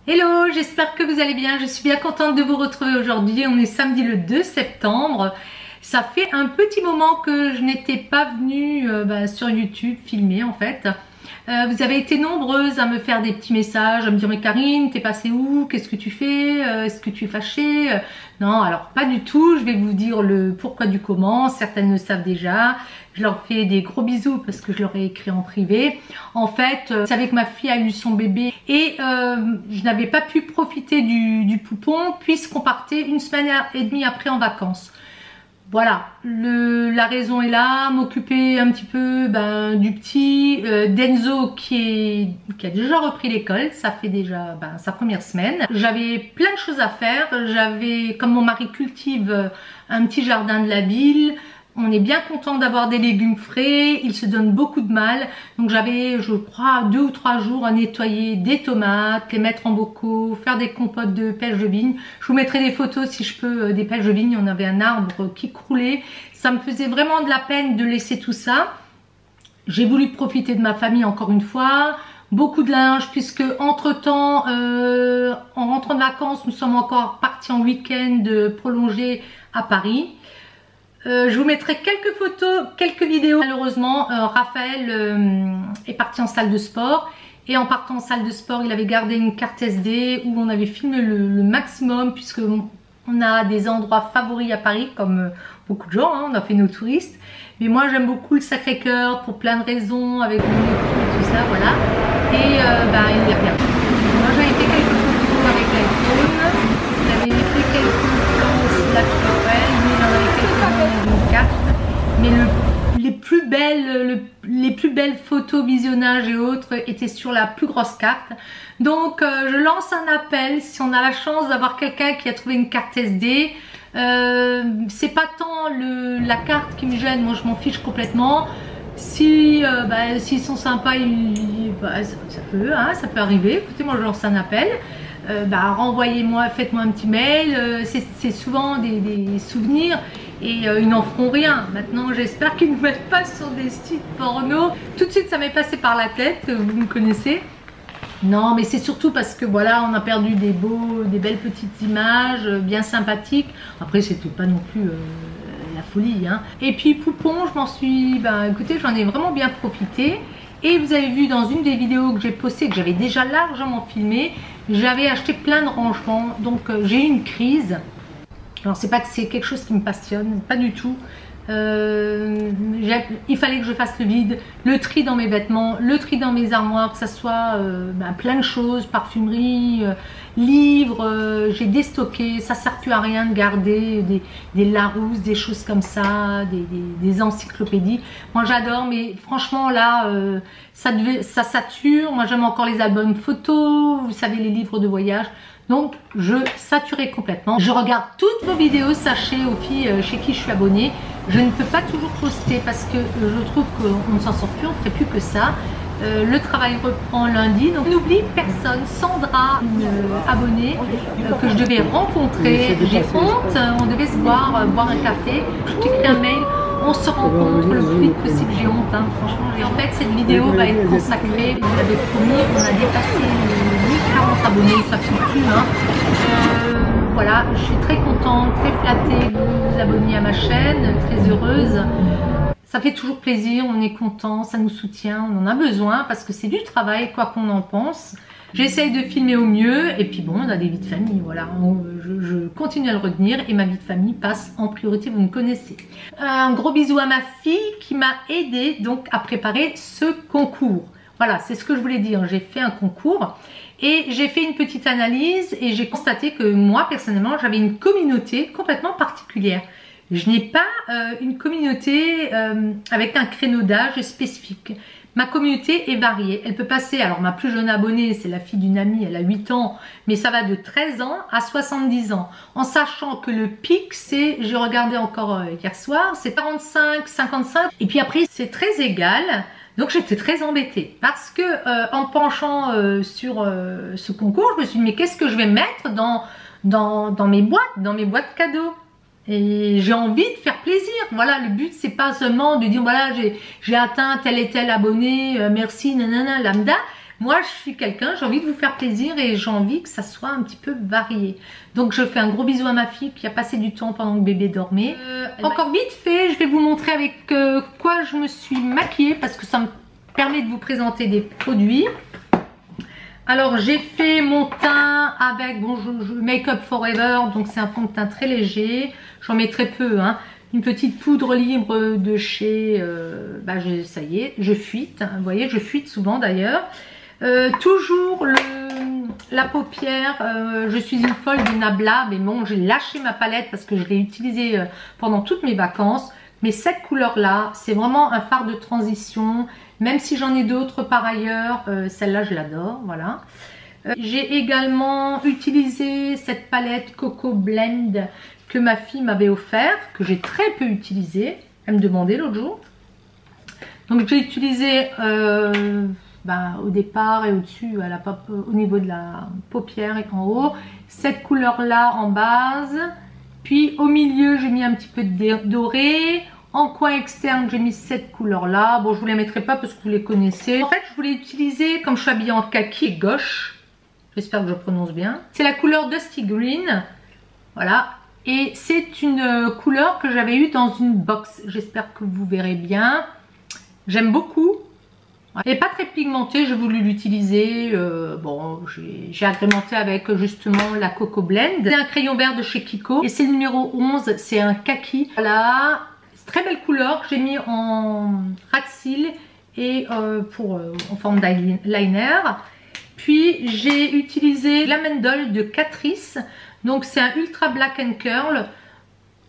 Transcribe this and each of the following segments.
Hello, j'espère que vous allez bien. Je suis bien contente de vous retrouver aujourd'hui. On est samedi le 2 septembre. Ça fait un petit moment que je n'étais pas venue sur YouTube filmer en fait. Vous avez été nombreuses à me faire des petits messages, à me dire mais Karine, t'es passée où? Qu'est-ce que tu fais? Est-ce que tu es fâchée? Non, alors pas du tout. Je vais vous dire le pourquoi du comment. Certaines le savent déjà. Je leur fais des gros bisous parce que je leur ai écrit en privé. En fait, vous savez que ma fille a eu son bébé et je n'avais pas pu profiter du poupon puisqu'on partait une semaine et demie après en vacances. Voilà, la raison est là, m'occuper un petit peu du petit Denzo qui a déjà repris l'école, ça fait déjà sa première semaine. J'avais plein de choses à faire, comme mon mari cultive un petit jardin de la ville, on est bien content d'avoir des légumes frais, il se donne beaucoup de mal. Donc j'avais, je crois, 2 ou 3 jours à nettoyer des tomates, les mettre en bocaux, faire des compotes de pêche de vigne. Je vous mettrai des photos si je peux des pêches de vigne. On avait un arbre qui croulait. Ça me faisait vraiment de la peine de laisser tout ça. J'ai voulu profiter de ma famille encore une fois. Beaucoup de linge puisque entre-temps, en rentrant de vacances, nous sommes encore partis en week-end prolongé à Paris. Je vous mettrai quelques photos, quelques vidéos. Malheureusement, Raphaël est parti en salle de sport. Et en partant en salle de sport, il avait gardé une carte SD où on avait filmé le maximum puisque on a des endroits favoris à Paris comme beaucoup de gens, hein, on a fait nos touristes. Mais moi j'aime beaucoup le Sacré-Cœur pour plein de raisons avec mon époux et tout ça, voilà. Et il a perdu. Moi j'avais fait quelques photos avec l'iPhone. J'avais fait quelques plans aussi là sur Raphaël, mais il en avait quelques-uns dans une carte. Mais les plus belles photos, visionnages et autres étaient sur la plus grosse carte. Donc je lance un appel si on a la chance d'avoir quelqu'un qui a trouvé une carte SD. C'est pas tant la carte qui me gêne, moi je m'en fiche complètement. Si s'ils sont sympas, ça peut arriver. Écoutez, moi je lance un appel. Renvoyez-moi, faites-moi un petit mail. C'est souvent des souvenirs. Et ils n'en feront rien. Maintenant j'espère qu'ils ne mettent pas sur des sites porno. Tout de suite ça m'est passé par la tête, vous me connaissez. Non mais c'est surtout parce que voilà, on a perdu des belles petites images bien sympathiques. Après c'était pas non plus la folie hein. Et puis Poupon, je m'en suis, écoutez, j'en ai vraiment bien profité. Et vous avez vu dans une des vidéos que j'ai postées, que j'avais déjà largement filmé, j'avais acheté plein de rangements. Donc j'ai eu une crise. Alors c'est pas que c'est quelque chose qui me passionne, pas du tout. Il fallait que je fasse le vide, le tri dans mes vêtements, le tri dans mes armoires, que ça soit plein de choses, parfumerie, livres, j'ai déstocké, ça sert plus à rien de garder des Larousse, des choses comme ça, des encyclopédies. Moi j'adore, mais franchement là, ça sature. Moi j'aime encore les albums photos, vous savez, les livres de voyage. Donc je saturais complètement. Je regarde toutes vos vidéos, sachez aux filles chez qui je suis abonnée. Je ne peux pas toujours poster parce que je trouve qu'on ne s'en sort plus, on ne fait plus que ça. Le travail reprend lundi, donc n'oublie personne. Sandra, une abonnée que je devais rencontrer, j'ai honte, on devait se boire un café, je t'écris un mail, on se rencontre le plus vite possible, j'ai honte hein, franchement. Et en fait cette vidéo va être consacrée, vous l'avez promis, on a dépassé les 1040 abonnés, ça ne fait plus hein. Voilà, je suis très contente, très flattée que vous vous abonniez à ma chaîne, très heureuse. Ça fait toujours plaisir, on est content, ça nous soutient, on en a besoin parce que c'est du travail, quoi qu'on en pense. J'essaye de filmer au mieux et puis bon, on a des vies de famille, voilà. Je continue à le retenir et ma vie de famille passe en priorité, vous me connaissez. Un gros bisou à ma fille qui m'a aidé donc à préparer ce concours. Voilà, c'est ce que je voulais dire, j'ai fait un concours et j'ai fait une petite analyse et j'ai constaté que moi personnellement j'avais une communauté complètement particulière. Je n'ai pas une communauté avec un créneau d'âge spécifique. Ma communauté est variée. Elle peut passer, alors ma plus jeune abonnée, c'est la fille d'une amie, elle a 8 ans, mais ça va de 13 ans à 70 ans. En sachant que le pic, c'est, j'ai regardé encore hier soir, c'est 45, 55. Et puis après, c'est très égal. Donc j'étais très embêtée parce que en penchant sur ce concours, je me suis dit mais qu'est-ce que je vais mettre dans mes boîtes cadeaux? Et j'ai envie de faire plaisir. Voilà, le but c'est pas seulement de dire voilà j'ai atteint tel et tel abonné, merci nanana lambda. Moi, je suis quelqu'un, j'ai envie de vous faire plaisir et j'ai envie que ça soit un petit peu varié. Donc, je fais un gros bisou à ma fille qui a passé du temps pendant que bébé dormait. Encore vite fait, je vais vous montrer avec quoi je me suis maquillée parce que ça me permet de vous présenter des produits. Alors, j'ai fait mon teint avec, bon, Make Up Forever, donc c'est un fond de teint très léger. J'en mets très peu, hein. Une petite poudre libre de chez, ça y est, je fuite, hein, vous voyez, je fuite souvent d'ailleurs. Toujours la paupière, je suis une folle de Nabla, mais bon, j'ai lâché ma palette parce que je l'ai utilisée pendant toutes mes vacances. Mais cette couleur-là, c'est vraiment un fard de transition, même si j'en ai d'autres par ailleurs, celle-là je l'adore, voilà. J'ai également utilisé cette palette Coco Blend que ma fille m'avait offert, que j'ai très peu utilisé. Elle me demandait l'autre jour. Donc j'ai utilisé au départ et au-dessus, au niveau de la paupière et en haut, cette couleur-là en base. Puis au milieu, j'ai mis un petit peu de doré. En coin externe, j'ai mis cette couleur-là. Bon, je ne vous les mettrai pas parce que vous les connaissez. En fait, je voulais utiliser, comme je suis habillée en kaki gauche, j'espère que je prononce bien. C'est la couleur Dusty Green. Voilà. Et c'est une couleur que j'avais eue dans une box. J'espère que vous verrez bien. J'aime beaucoup. Elle n'est pas très pigmentée, j'ai voulu l'utiliser. Bon, j'ai agrémenté avec justement la Coco Blend. C'est un crayon vert de chez Kiko. Et c'est le numéro 11, c'est un kaki. Voilà, c'est très belle couleur que j'ai mis en ras de cils et en forme d'eyeliner. Puis j'ai utilisé la Mendel de Catrice. Donc c'est un Ultra Black and Curl.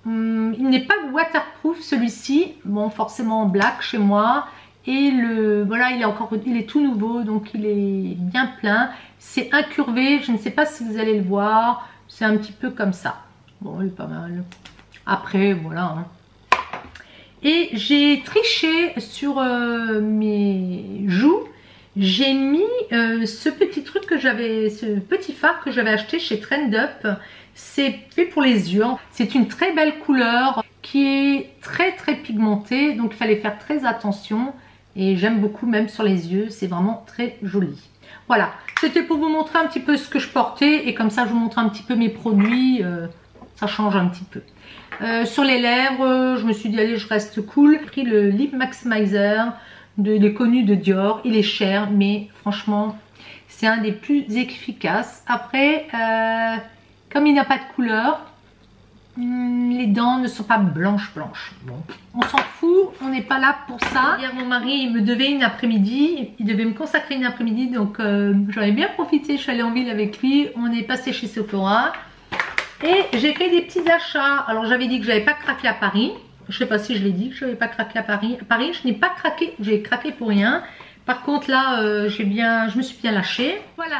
Il n'est pas waterproof celui-ci. Bon, forcément en black chez moi. Et voilà, il est tout nouveau, donc il est bien plein. C'est incurvé, je ne sais pas si vous allez le voir. C'est un petit peu comme ça. Bon, il est pas mal. Après, voilà. Hein. Et j'ai triché sur mes joues. J'ai mis ce petit truc ce petit fard que j'avais acheté chez Trend Up. C'est fait pour les yeux. C'est une très belle couleur qui est très très pigmentée. Donc il fallait faire très attention. Et j'aime beaucoup même sur les yeux. C'est vraiment très joli. Voilà. C'était pour vous montrer un petit peu ce que je portais. Et comme ça je vous montre un petit peu mes produits. Ça change un petit peu. Sur les lèvres, je me suis dit allez je reste cool. J'ai pris le Lip Maximizer. Il est connu de Dior, il est cher mais franchement c'est un des plus efficaces. Après comme il n'a pas de couleur, les dents ne sont pas blanches. Bon, on s'en fout, on n'est pas là pour ça. Hier mon mari il me devait une après-midi, il devait me consacrer une après-midi, donc j'en ai bien profité, je suis allée en ville avec lui, on est passé chez Sephora et j'ai fait des petits achats. Alors j'avais dit que j'avais pas craqué à Paris. Je sais pas si je l'ai dit, je n'avais pas craqué à Paris. À Paris, je n'ai pas craqué, j'ai craqué pour rien. Par contre là, je me suis bien lâchée. Voilà,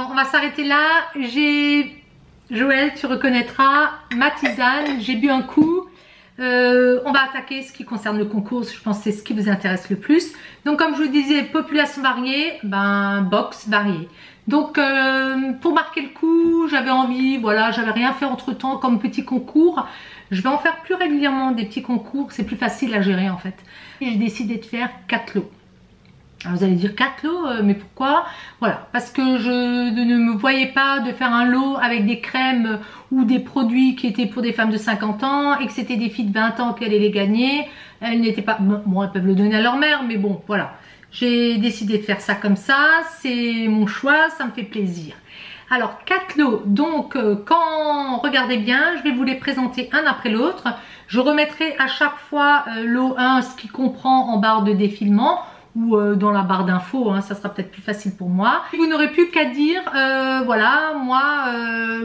on va s'arrêter là. Joël, tu reconnaîtras ma tisane. J'ai bu un coup. On va attaquer ce qui concerne le concours. Je pense que c'est ce qui vous intéresse le plus. Donc comme je vous disais, population variée, box variée. Donc pour marquer le coup, j'avais envie, voilà, j'avais rien fait entre temps comme petit concours. Je vais en faire plus régulièrement des petits concours, c'est plus facile à gérer en fait. J'ai décidé de faire 4 lots. Alors vous allez dire 4 lots, mais pourquoi? Voilà, parce que je ne me voyais pas de faire un lot avec des crèmes ou des produits qui étaient pour des femmes de 50 ans et que c'était des filles de 20 ans qui allaient les gagner. Elles n'étaient pas... Bon, elles peuvent le donner à leur mère, mais bon, voilà. J'ai décidé de faire ça comme ça, c'est mon choix, ça me fait plaisir. Alors 4 lots, donc regardez bien, je vais vous les présenter un après l'autre. Je remettrai à chaque fois lot 1, ce qui comprend en barre de défilement ou dans la barre d'infos, hein, ça sera peut-être plus facile pour moi. Vous n'aurez plus qu'à dire, voilà, moi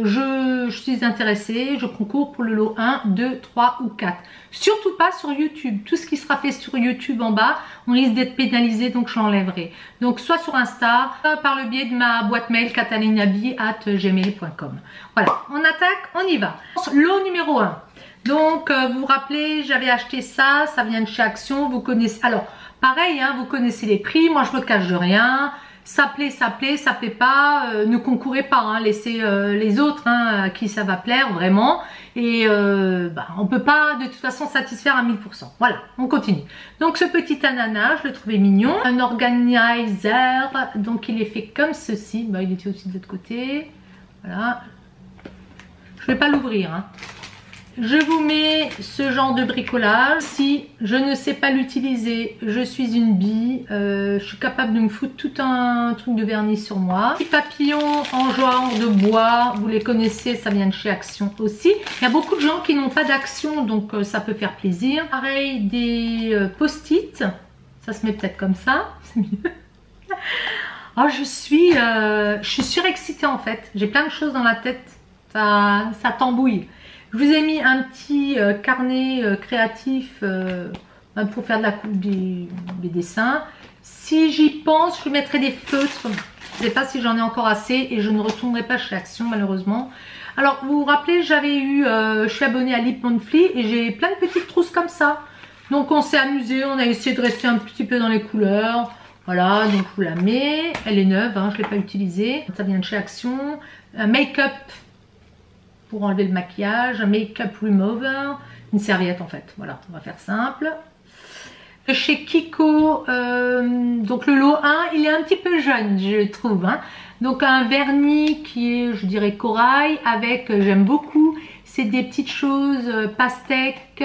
je suis intéressée, je concours pour le lot 1, 2, 3 ou 4. Surtout pas sur YouTube, tout ce qui sera fait sur YouTube en bas, on risque d'être pénalisé, donc je l'enlèverai. Donc soit sur Insta, soit par le biais de ma boîte mail catalinabi@gmail.com. Voilà, on attaque, on y va. Lot numéro 1. Donc vous vous rappelez, j'avais acheté ça vient de chez Action, vous connaissez... Alors, pareil, hein, vous connaissez les prix, moi je me cache de rien. ça plaît, ça plaît, ça plaît pas, ne concourez pas, hein, laissez les autres à qui ça va plaire vraiment. Et on peut pas de toute façon satisfaire à 1000%. Voilà, on continue. Donc ce petit ananas, je le trouvais mignon. Un organizer, donc il est fait comme ceci. Bah, il était aussi de l'autre côté. Voilà. Je vais pas l'ouvrir, hein. Je vous mets ce genre de bricolage. Si je ne sais pas l'utiliser, je suis une bille. Je suis capable de me foutre tout un truc de vernis sur moi. Petit papillon en genre de bois, vous les connaissez, ça vient de chez Action aussi. Il y a beaucoup de gens qui n'ont pas d'Action, donc ça peut faire plaisir. Pareil, des post-it. Ça se met peut-être comme ça, c'est mieux. Oh, je suis surexcitée en fait. J'ai plein de choses dans la tête. Ça tambouille. Je vous ai mis un petit carnet créatif pour faire des dessins. Si j'y pense, je mettrai des feutres. Je ne sais pas si j'en ai encore assez et je ne retournerai pas chez Action malheureusement. Alors vous vous rappelez, je suis abonnée à Lip Monthly et j'ai plein de petites trousses comme ça. Donc on s'est amusé, on a essayé de rester un petit peu dans les couleurs. Voilà, donc je vous la mets. Elle est neuve, hein, je ne l'ai pas utilisée. Ça vient de chez Action. Un make-up pour enlever le maquillage, un make-up remover, une serviette en fait. Voilà, on va faire simple. Chez Kiko, donc le lot 1, il est un petit peu jeune, je trouve. Hein. Donc un vernis qui est, je dirais, corail, avec, j'aime beaucoup, c'est des petites choses pastèques,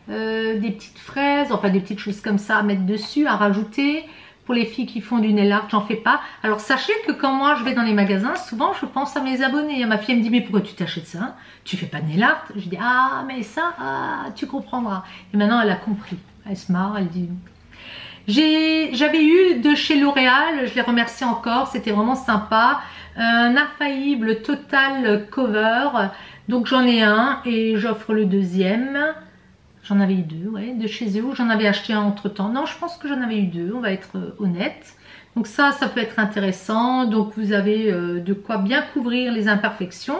des petites fraises, enfin des petites choses comme ça à mettre dessus, à rajouter. Pour les filles qui font du nail art, j'en fais pas. Alors sachez que quand moi je vais dans les magasins, souvent je pense à mes abonnés. Ma fille elle me dit mais pourquoi tu t'achètes ça? Tu fais pas de nail art? Je dis ah mais ça, tu comprendras. Et maintenant elle a compris. Elle se marre, elle dit. J'avais eu de chez L'Oréal, je les remercie encore, c'était vraiment sympa. Un infaillible total cover. Donc j'en ai un et j'offre le deuxième. J'en avais eu deux, ouais, de chez eux, ou j'en avais acheté un entre temps. Non, je pense que j'en avais eu deux, on va être honnête. Donc ça peut être intéressant. Donc vous avez de quoi bien couvrir les imperfections.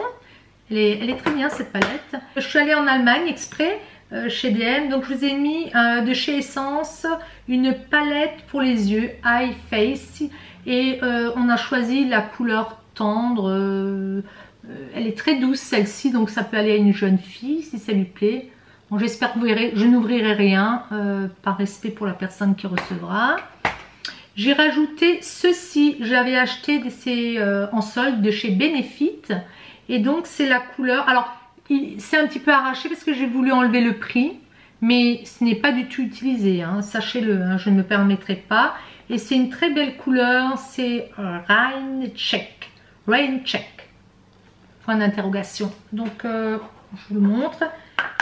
Elle est très bien cette palette. Je suis allée en Allemagne exprès, chez DM. Donc je vous ai mis de chez Essence une palette pour les yeux, Eye Face. Et on a choisi la couleur tendre. Elle est très douce celle-ci, donc ça peut aller à une jeune fille si ça lui plaît. Bon, j'espère que vous verrez, je n'ouvrirai rien par respect pour la personne qui recevra. J'ai rajouté ceci, je l'avais acheté, c'est en solde de chez Benefit. Et donc c'est la couleur, alors c'est un petit peu arraché parce que j'ai voulu enlever le prix. Mais ce n'est pas du tout utilisé, hein, sachez-le, hein, je ne me permettrai pas. Et c'est une très belle couleur, c'est Rain Check. Rain Check. Point d'interrogation. Donc je vous le montre.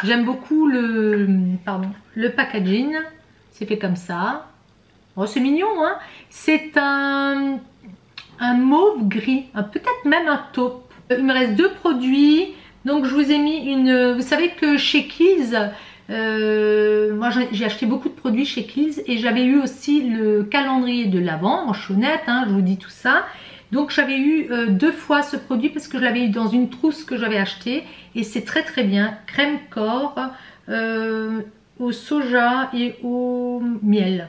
J'aime beaucoup le packaging. C'est fait comme ça. Oh, c'est mignon, hein. C'est un mauve gris, peut-être même un taupe. Il me reste deux produits. Donc je vous ai mis une... Vous savez que chez Kiehl's, moi j'ai acheté beaucoup de produits chez Kiehl's et j'avais eu aussi le calendrier de l'Avent. Moi je suis honnête, hein, je vous dis tout ça. Donc j'avais eu deux fois ce produit parce que je l'avais eu dans une trousse que j'avais acheté et c'est très très bien. Crème corps au soja et au miel.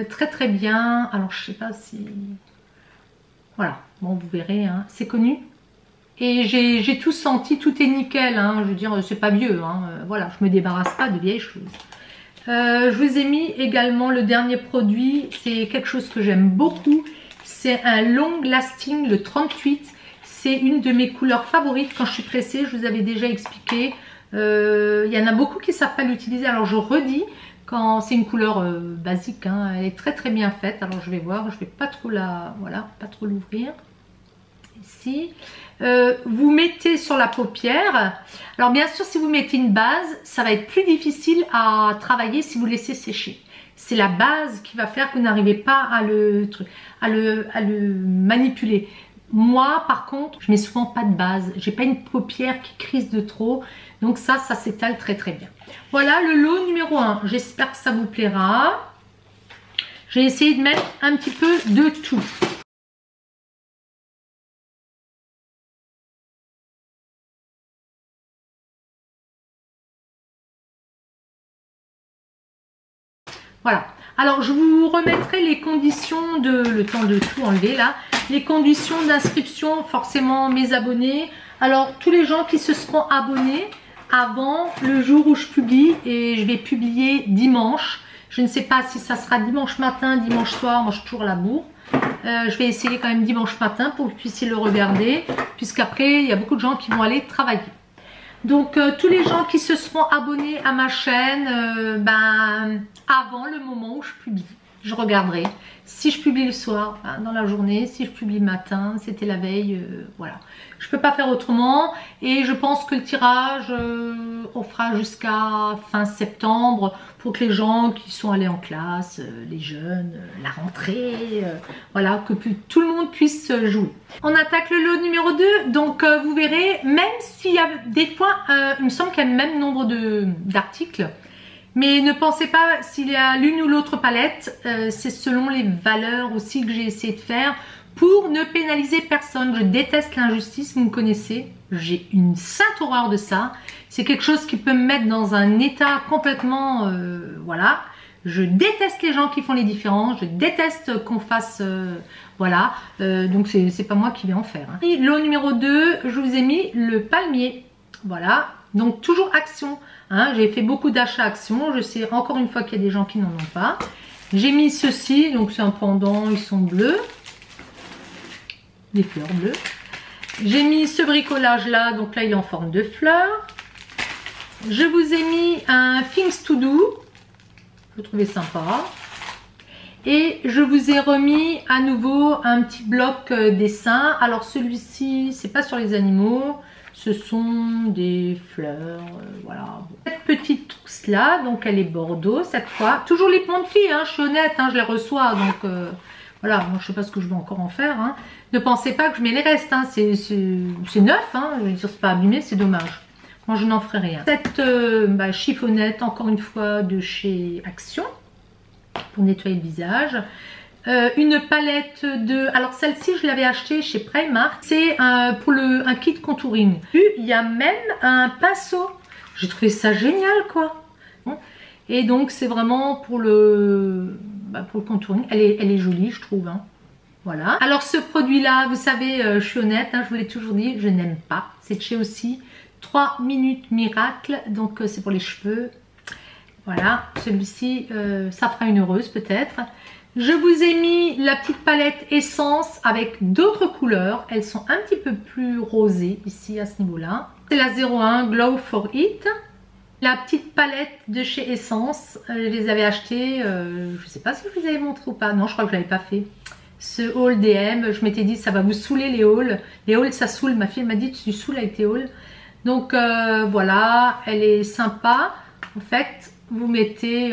Très très bien. Alors je sais pas si... Voilà, bon vous verrez, hein. C'est connu. Et j'ai tout senti, tout est nickel, hein. Je veux dire c'est pas vieux, hein. Voilà, je me débarrasse pas de vieilles choses. Je vous ai mis également le dernier produit, c'est quelque chose que j'aime beaucoup. C'est un long lasting, le 38. C'est une de mes couleurs favorites quand je suis pressée. Je vous avais déjà expliqué. Il y en a beaucoup qui ne savent pas l'utiliser. Alors je redis, quand c'est une couleur basique, hein, elle est très très bien faite. Alors je vais voir, je vais pas trop la, voilà, pas trop l'ouvrir. Ici, vous mettez sur la paupière. Alors bien sûr, si vous mettez une base, ça va être plus difficile à travailler si vous laissez sécher. C'est la base qui va faire que vous n'arrivez pas à le manipuler. Moi, par contre, je mets souvent pas de base. J'ai pas une paupière qui crise de trop. Donc ça s'étale très très bien. Voilà le lot numéro 1. J'espère que ça vous plaira. J'ai essayé de mettre un petit peu de tout. Voilà. Alors je vous remettrai les conditions de, le temps de tout enlever là, les conditions d'inscription, forcément mes abonnés. Alors tous les gens qui se seront abonnés avant le jour où je publie, et je vais publier dimanche. Je ne sais pas si ça sera dimanche matin, dimanche soir, moi je suis toujours à la bourre. Je vais essayer quand même dimanche matin pour que vous puissiez le regarder, puisqu'après il y a beaucoup de gens qui vont aller travailler. Donc tous les gens qui se seront abonnés à ma chaîne avant le moment où je publie, je regarderai. Si je publie le soir, dans la journée, si je publie le matin, c'était la veille, voilà. Je peux pas faire autrement, et je pense que le tirage, on fera jusqu'à fin septembre pour que les gens qui sont allés en classe, les jeunes, la rentrée, voilà, que tout le monde puisse jouer. On attaque le lot numéro 2, donc vous verrez, même s'il y a des fois, il me semble qu'il y a le même nombre d'articles, mais ne pensez pas s'il y a l'une ou l'autre palette, c'est selon les valeurs aussi que j'ai essayé de faire pour ne pénaliser personne. Je déteste l'injustice, vous me connaissez, j'ai une sainte horreur de ça. C'est quelque chose qui peut me mettre dans un état complètement, voilà. Je déteste les gens qui font les différences, je déteste qu'on fasse, voilà. Donc c'est pas moi qui vais en faire. Hein. Et lot numéro 2, je vous ai mis le palmier, voilà. Donc toujours Action. Hein, j'ai fait beaucoup d'achats Action. Je sais encore une fois qu'il y a des gens qui n'en ont pas. J'ai mis ceci, donc c'est un pendant, ils sont bleus. Des fleurs bleues. J'ai mis ce bricolage là, donc là il est en forme de fleurs. Je vous ai mis un Things to Do. Je trouvais sympa. Et je vous ai remis à nouveau un petit bloc dessin. Alors celui-ci, c'est pas sur les animaux. Ce sont des fleurs, voilà. Cette petite trousse là, donc elle est bordeaux cette fois. Toujours les ponts de filles, hein, je suis honnête, hein, je les reçois, donc voilà, moi je sais pas ce que je vais encore en faire. Hein. Ne pensez pas que je mets les restes, hein, c'est neuf, hein, je veux dire c'est pas abîmé, c'est dommage. Moi je n'en ferai rien. Cette chiffonnette, encore une fois de chez Action, pour nettoyer le visage. Une palette de... Alors celle-ci je l'avais achetée chez Primark. C'est pour un kit contouring. Il y a même un pinceau. J'ai trouvé ça génial quoi. Et donc c'est vraiment pour le contouring. Elle est jolie je trouve. Hein. Voilà. Alors ce produit là, vous savez, je suis honnête, hein, je vous l'ai toujours dit, je n'aime pas. C'est de chez aussi 3 minutes miracle. Donc c'est pour les cheveux. Voilà. Celui-ci, ça fera une heureuse peut-être. Je vous ai mis la petite palette Essence avec d'autres couleurs. Elles sont un petit peu plus rosées ici à ce niveau-là. C'est la 01 Glow for It. La petite palette de chez Essence, je les avais achetées. Je ne sais pas si je vous avais montré ou pas. Non, je crois que je ne l'avais pas fait. Ce haul DM, je m'étais dit ça va vous saouler les hauls. Les hauls ça saoule. Ma fille m'a dit tu saoules avec tes hauls. Donc voilà, elle est sympa. En fait, vous mettez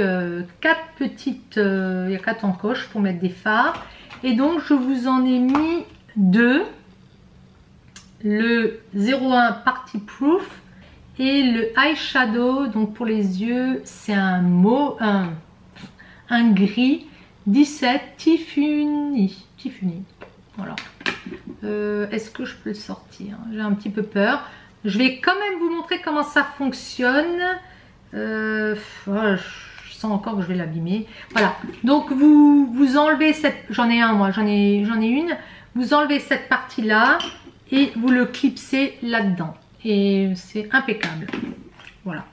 4 petites, il y a 4 encoches pour mettre des fards. Et donc je vous en ai mis 2. Le 01 Party Proof et le eyeshadow, donc pour les yeux, c'est un gris 17 Tiffany. Voilà. Est-ce que je peux le sortir? J'ai un petit peu peur. Je vais quand même vous montrer comment ça fonctionne. Je sens encore que je vais l'abîmer. Voilà. Donc vous enlevez cette... J'en ai un moi, j'en ai une. Vous enlevez cette partie-là et vous le clipsez là-dedans. Et c'est impeccable. Voilà.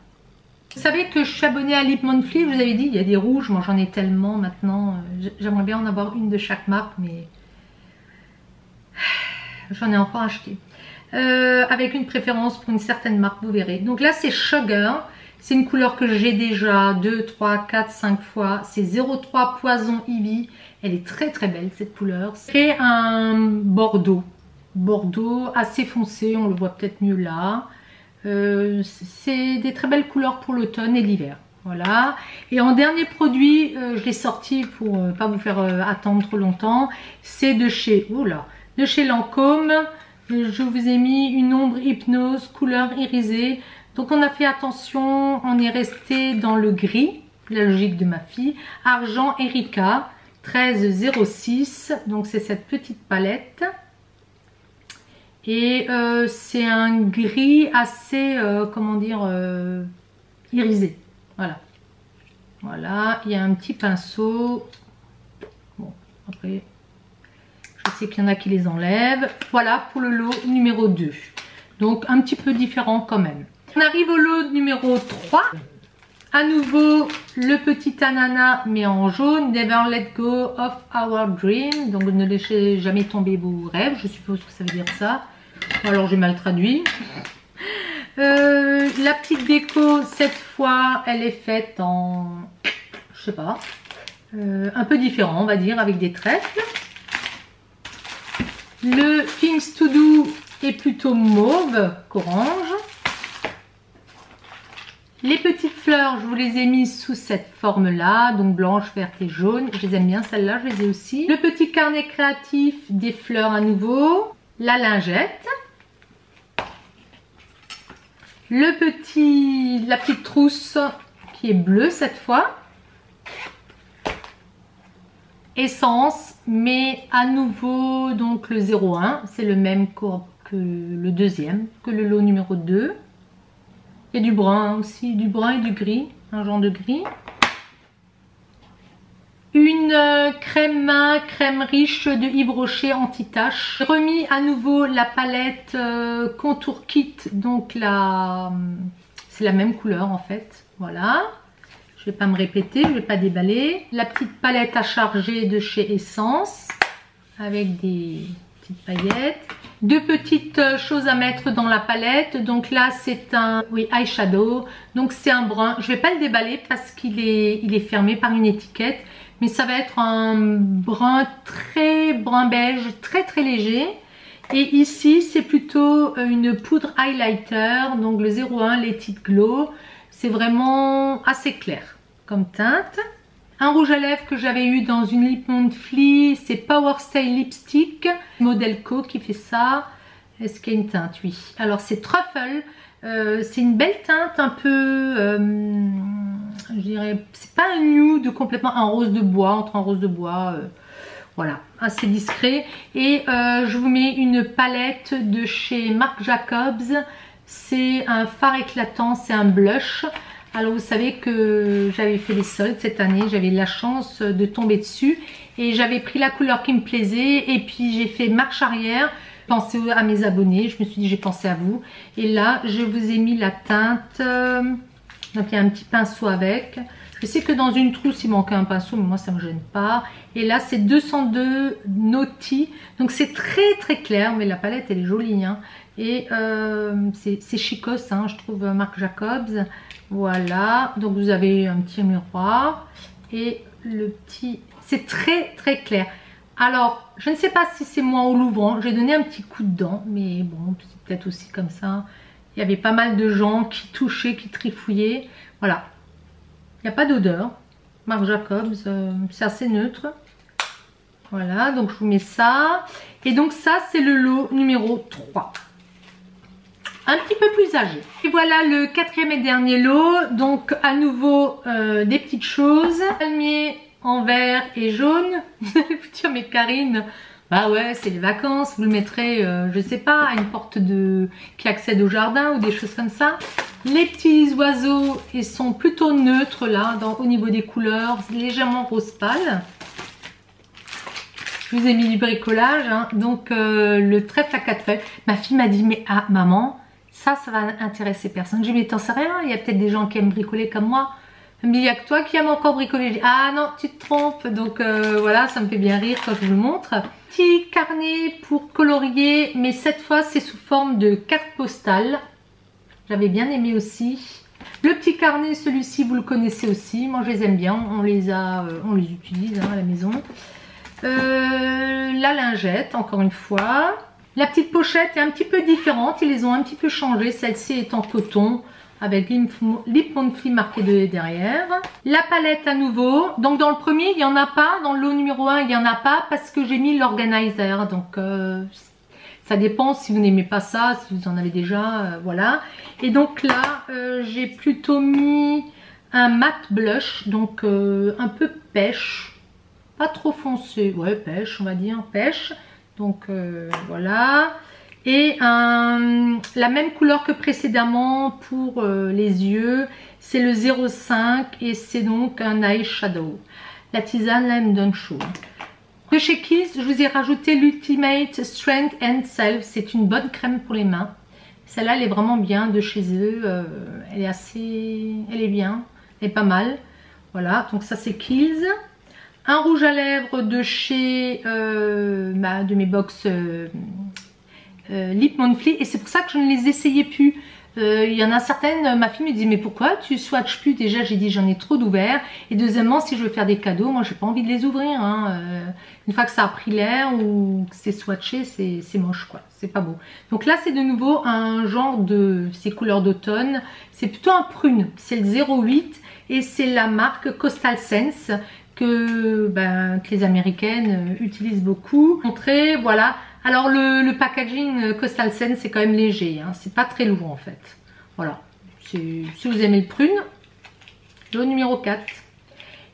Vous savez que je suis abonnée à Lip Monthly, je vous avais dit, il y a des rouges, moi j'en ai tellement maintenant. J'aimerais bien en avoir une de chaque marque, mais j'en ai encore acheté. Avec une préférence pour une certaine marque, vous verrez. Donc là c'est Sugar, c'est une couleur que j'ai déjà 2, 3, 4, 5 fois. C'est 03 Poison Ivy, elle est très très belle cette couleur. C'est un bordeaux assez foncé, on le voit peut-être mieux là. C'est des très belles couleurs pour l'automne et l'hiver. Voilà. Et en dernier produit, je l'ai sorti pour ne pas vous faire attendre trop longtemps. C'est de chez Lancôme. Je vous ai mis une ombre hypnose couleur irisée. Donc on a fait attention, on est resté dans le gris, la logique de ma fille. Argent Erika 1306. Donc c'est cette petite palette. Et c'est un gris assez, comment dire, irisé. Voilà. Voilà, il y a un petit pinceau. Bon, après, je sais qu'il y en a qui les enlèvent. Voilà pour le lot numéro 2. Donc, un petit peu différent quand même. On arrive au lot numéro 3. À nouveau, le petit ananas, mais en jaune. Never let go of our dream. Donc, ne laissez jamais tomber vos rêves. Je suppose que ça veut dire ça. Alors, j'ai mal traduit. La petite déco, cette fois, elle est faite en... Je sais pas. Un peu différent, on va dire, avec des trèfles. Le Things to Do est plutôt mauve qu'orange. Les petites fleurs, je vous les ai mises sous cette forme-là, donc blanche, verte et jaune. Je les aime bien, celles-là, je les ai aussi. Le petit carnet créatif, des fleurs à nouveau. La lingette. La petite trousse qui est bleue cette fois. Essence, mais à nouveau, donc le 01, c'est le même que le deuxième, que le lot numéro 2. Il y a du brun aussi, du brun et du gris, un genre de gris. Une crème main, crème riche de Yves Rocher anti-tache. J'ai remis à nouveau la palette Contour Kit, donc c'est la même couleur en fait, voilà. Je vais pas me répéter, je vais pas déballer. La petite palette à charger de chez Essence, avec des petites paillettes. Deux petites choses à mettre dans la palette. Donc là c'est un eyeshadow. Donc c'est un brun. Je vais pas le déballer parce qu'il est fermé par une étiquette. Mais ça va être un brun beige, très très léger. Et ici c'est plutôt une poudre highlighter. Donc le 01 Let It Glow. C'est vraiment assez clair comme teinte. Un rouge à lèvres que j'avais eu dans une Lip Monthly, c'est Power Stay Lipstick, Modelco qui fait ça. Est-ce qu'il y a une teinte? Oui. Alors c'est Truffle, c'est une belle teinte un peu, je dirais, c'est pas un nude complètement, un rose de bois, entre un rose de bois, voilà, assez discret. Et je vous mets une palette de chez Marc Jacobs, c'est un fard éclatant, c'est un blush. Alors vous savez que j'avais fait les soldes cette année, j'avais la chance de tomber dessus et j'avais pris la couleur qui me plaisait et puis j'ai fait marche arrière, pensé à mes abonnés, je me suis dit j'ai pensé à vous et là je vous ai mis la teinte, donc il y a un petit pinceau avec. Je sais que dans une trousse il manquait un pinceau mais moi ça me gêne pas. Et là c'est 202 Naughty, donc c'est très très clair mais la palette elle est jolie hein. Et c'est chicos hein, je trouve Marc Jacobs. Voilà, donc vous avez un petit miroir et le petit, c'est très très clair. Alors je ne sais pas si c'est moi au l'ouvrant, j'ai donné un petit coup de dent mais bon c'est peut-être aussi comme ça. Il y avait pas mal de gens qui touchaient, qui trifouillaient. Voilà, il n'y a pas d'odeur. Marc Jacobs, c'est assez neutre. Voilà, donc je vous mets ça. Et donc ça c'est le lot numéro 3. Un petit peu plus âgé. Et voilà le quatrième et dernier lot. Donc à nouveau des petites choses. Palmier en vert et jaune. Vous allez vous dire mais Karine, bah ouais c'est les vacances. Vous le mettrez je sais pas à une porte qui accède au jardin ou des choses comme ça. Les petits oiseaux ils sont plutôt neutres là au niveau des couleurs. Légèrement rose pâle. Je vous ai mis du bricolage hein. Donc le trèfle à 4 feuilles. Ma fille m'a dit mais ah maman, ça va intéresser personne. J'ai dit mais t'en sais rien, il y a peut-être des gens qui aiment bricoler comme moi. Elle me dit il n'y a que toi qui aime encore bricoler. Je dis ah non tu te trompes. Donc voilà, ça me fait bien rire quand je vous le montre. Petit carnet pour colorier, mais cette fois c'est sous forme de carte postale. J'avais bien aimé aussi. Le petit carnet, celui-ci vous le connaissez aussi. Moi je les aime bien, on les utilise hein, à la maison. La lingette encore une fois. La petite pochette est un petit peu différente, ils les ont un petit peu changé. Celle-ci est en coton avec Lip Monthly marqué derrière. La palette à nouveau. Donc dans le premier il n'y en a pas, dans le lot numéro 1 il n'y en a pas parce que j'ai mis l'organizer. Donc ça dépend si vous n'aimez pas ça, si vous en avez déjà, voilà. Et donc là j'ai plutôt mis un matte blush, donc un peu pêche. Pas trop foncé, ouais pêche on va dire, pêche. Donc voilà. Et la même couleur que précédemment pour les yeux. C'est le 05 et c'est donc un eyeshadow. La tisane là, elle me donne chaud. De chez Kiehl's, je vous ai rajouté l'Ultimate Strength and Self. C'est une bonne crème pour les mains. Celle-là, elle est vraiment bien de chez eux. Elle est bien, elle est pas mal. Voilà, donc ça c'est Kiehl's. Un rouge à lèvres de chez de mes box Lip Monthly. Et c'est pour ça que je ne les essayais plus. Il y en a certaines, ma fille me dit mais pourquoi tu swatches plus? Déjà j'ai dit j'en ai trop d'ouverts. Et deuxièmement, si je veux faire des cadeaux, moi j'ai pas envie de les ouvrir. Hein. Une fois que ça a pris l'air ou que c'est swatché, c'est moche quoi. C'est pas beau. Donc là c'est de nouveau un genre de ces couleurs d'automne. C'est plutôt un prune. C'est le 08 et c'est la marque Coastal Scents que les américaines utilisent beaucoup. Montrer, voilà. Alors le packaging Coastal Scents c'est quand même léger, hein. C'est pas très lourd en fait. Voilà. Si vous aimez le prune, le numéro 4.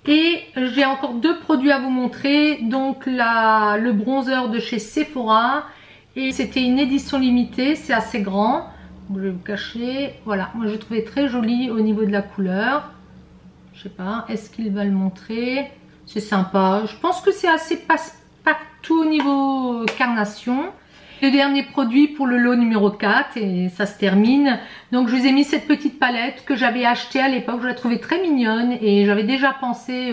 Et j'ai encore deux produits à vous montrer. Donc le bronzer de chez Sephora. Et c'était une édition limitée, c'est assez grand. Je vais vous cacher. Voilà, moi je trouvais très joli au niveau de la couleur. Je sais pas, est-ce qu'il va le montrer? C'est sympa. Je pense que c'est assez passe-partout au niveau carnation. Le dernier produit pour le lot numéro 4 et ça se termine. Donc je vous ai mis cette petite palette que j'avais achetée à l'époque. Je la trouvais très mignonne et j'avais déjà pensé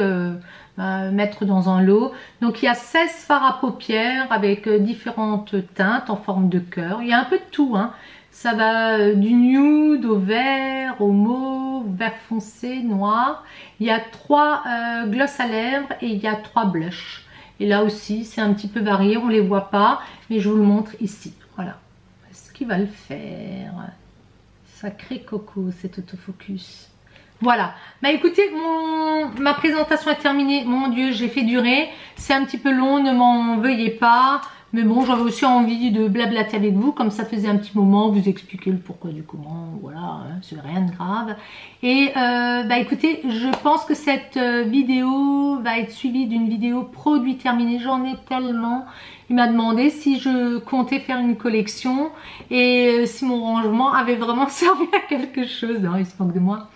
mettre dans un lot. Donc il y a 16 fards à paupières avec différentes teintes en forme de cœur. Il y a un peu de tout, hein. Ça va du nude au vert, au mauve, vert foncé, noir. Il y a 3 gloss à lèvres et il y a 3 blushs. Et là aussi, c'est un petit peu varié, on ne les voit pas, mais je vous le montre ici. Voilà. Est-ce qu'il va le faire? Sacré coco, cet autofocus. Voilà. Bah écoutez, ma présentation est terminée. Mon Dieu, j'ai fait durer. C'est un petit peu long, ne m'en veuillez pas. Mais bon, j'avais aussi envie de blablater avec vous, comme ça faisait un petit moment, vous expliquer le pourquoi du comment, voilà, hein, c'est rien de grave. Et écoutez, je pense que cette vidéo va être suivie d'une vidéo produit terminé. J'en ai tellement. Il m'a demandé si je comptais faire une collection et si mon rangement avait vraiment servi à quelque chose. Non, il se moque de moi.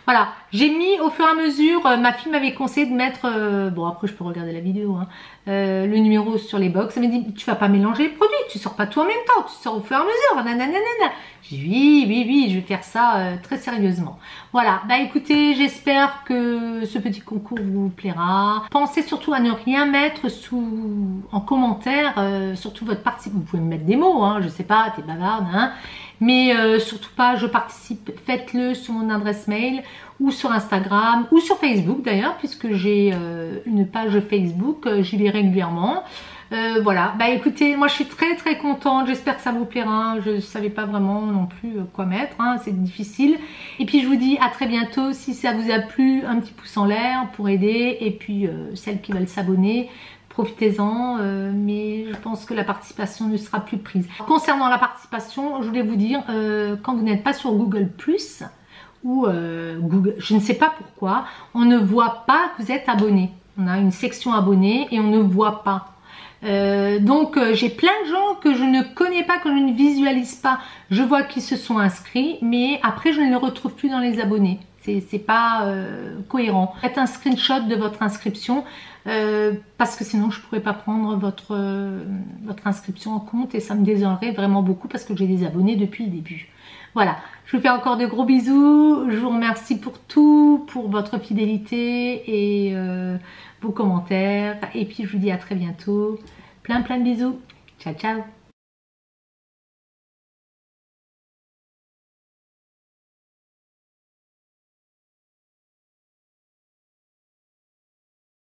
Voilà, j'ai mis au fur et à mesure, ma fille m'avait conseillé de mettre, bon après je peux regarder la vidéo, hein, le numéro sur les box. Elle m'a dit, tu vas pas mélanger les produits, tu sors pas tout en même temps, tu sors au fur et à mesure, nanana. J'ai dit oui, je vais faire ça très sérieusement. Voilà, bah écoutez, j'espère que ce petit concours vous plaira. Pensez surtout à ne rien mettre en commentaire, surtout votre participation. Vous pouvez me mettre des mots, hein, je sais pas, t'es bavarde, hein. Mais surtout pas, je participe, faites-le sur mon adresse mail ou sur Instagram ou sur Facebook d'ailleurs, puisque j'ai une page Facebook, j'y vais régulièrement. Voilà, bah écoutez, moi je suis très contente, j'espère que ça vous plaira. Je ne savais pas vraiment non plus quoi mettre, hein, c'est difficile. Et puis je vous dis à très bientôt. Si ça vous a plu, un petit pouce en l'air pour aider. Et puis celles qui veulent s'abonner, profitez-en, mais je pense que la participation ne sera plus prise. Concernant la participation, je voulais vous dire, quand vous n'êtes pas sur Google+, ou Google, je ne sais pas pourquoi, on ne voit pas que vous êtes abonné. On a une section abonnés et on ne voit pas. Donc j'ai plein de gens que je ne connais pas, que je ne visualise pas. Je vois qu'ils se sont inscrits, mais après je ne les retrouve plus dans les abonnés. C'est pas cohérent. Faites un screenshot de votre inscription parce que sinon je pourrais pas prendre votre inscription en compte et ça me désolerait vraiment beaucoup parce que j'ai des abonnés depuis le début. Voilà, je vous fais encore de gros bisous. Je vous remercie pour tout, pour votre fidélité et vos commentaires. Et puis je vous dis à très bientôt. Plein de bisous. Ciao, ciao.